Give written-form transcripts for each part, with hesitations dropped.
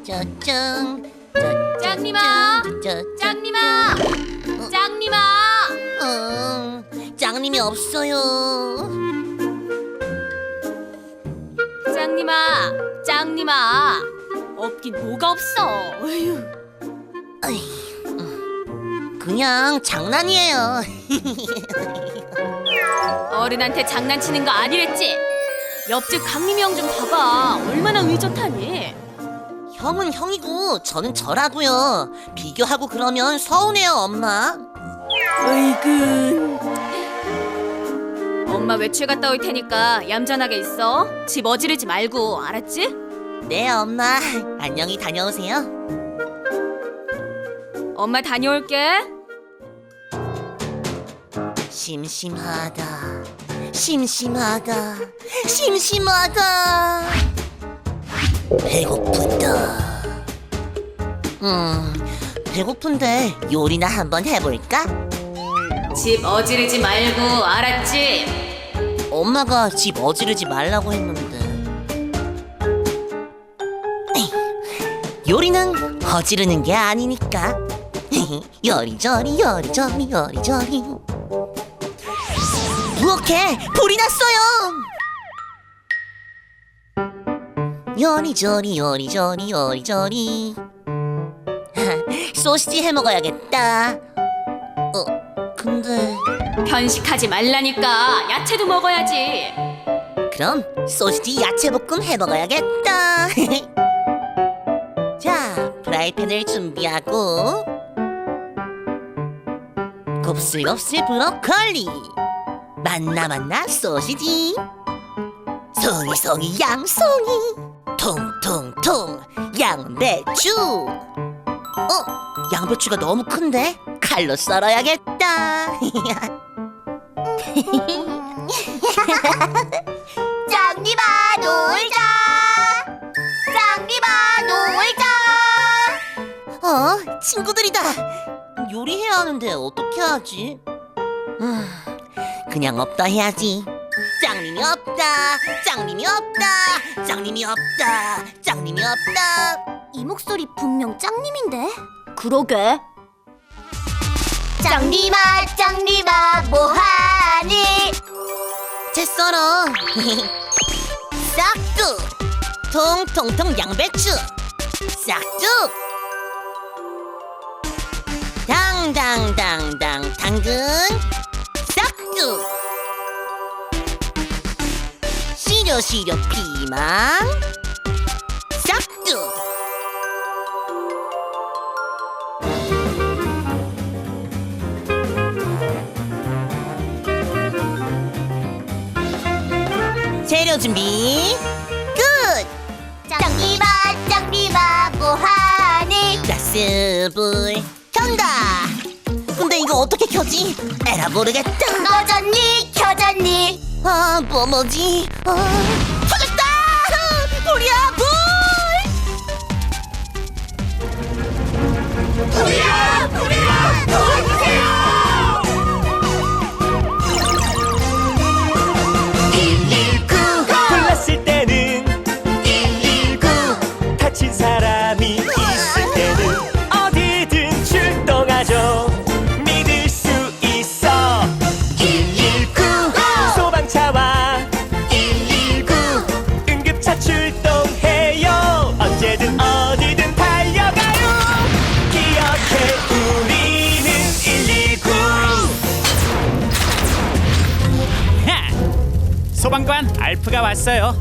짱짱짱짱 짱님아! 짱님아! 짱님아! 짱님이 없어요. 짱님아! 없긴 뭐가 없어. 어휴. 그냥 장난이에요. 어른한테 장난치는 거 아니랬지? 옆집 강림이 형 좀 봐봐. 얼마나 의젓하니? 형은 형이고 저는 저라고요. 비교하고 그러면 서운해요, 엄마. 어이구. 엄마 외출 갔다 올 테니까 얌전하게 있어. 집 어지르지 말고, 알았지? 네, 엄마. 안녕히 다녀오세요. 엄마 다녀올게. 심심하다. 배고프다. 배고픈데 요리나 한번 해볼까? 집 어지르지 말고, 알았지? 엄마가 집 어지르지 말라고 했는데. 요리는 어지르는 게 아니니까. 요리조리. 부엌에 불이 났어요. 요리조리. 소시지 해 먹어야겠다. 근데 편식하지 말라니까. 야채도 먹어야지. 그럼 소시지 야채볶음 해 먹어야겠다. 자, 프라이팬을 준비하고 곱슬곱슬 브로콜리, 만나 소시지, 송이 양송이, 통통통 양배추. 양배추가 너무 큰데 칼로 썰어야겠다. 짱님아 놀자. 친구들이다. 요리해야 하는데 어떻게 하지? 그냥 없다 해야지. 짱님이 없다. 이 목소리 분명 짱님인데? 그러게. 짱님아 뭐하니? 채 썰어. 싹둑. 통통통 양배추. 싹둑. 당당 당근. 싹둑. 시려 피망. 싹둑. 재료 준비 끝. 짱님아 뭐하니? 가스불 켠다. 근데 이거 어떻게 켜지? 에라 모르겠다. 켜졌니? 뭐지? 터졌다. 불이야 불. 도와주세요! 119 불났을 때는 119 다친 사람이 있을 때는 어디든 출동하죠. 믿을 수 있어. 119 소방차와 119 응급차 출동해요. 언제든 어디든 달려가요. 기억해 우리는 119. 소방관 알프가 왔어요.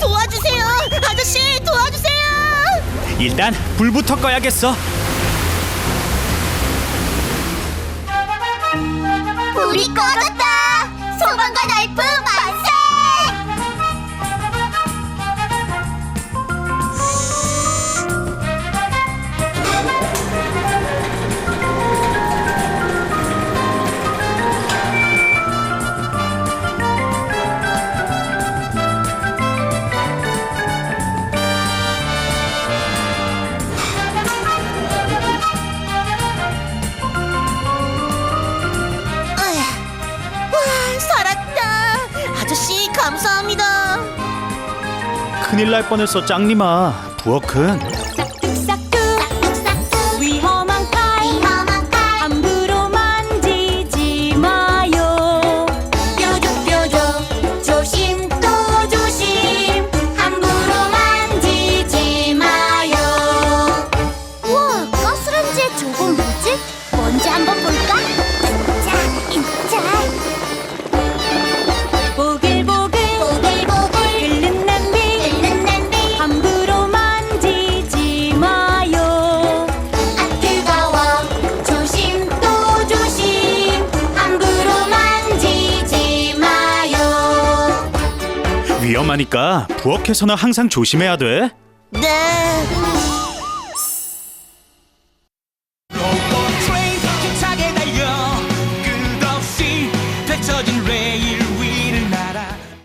도와주세요. 아저씨 도와주세요. 일단 불부터 꺼야겠어. 불이 꺼졌다! 소방관 알프 만세! 큰일 날 뻔했어, 짱님아. 부엌은 싹둑 위험한 칼 함부로 만지지 마요. 뾰족뾰족 조심 또 조심 함부로 만지지 마요. 우와, 가스레인지에 저건 뭐지? 뭔지 한번 볼까? 자, 보글보글 끓는 냄비 함부로 만지지 마요. 아 뜨거워 조심 또 조심 함부로 만지지 마요. 위험하니까 부엌에서는 항상 조심해야 돼. 네.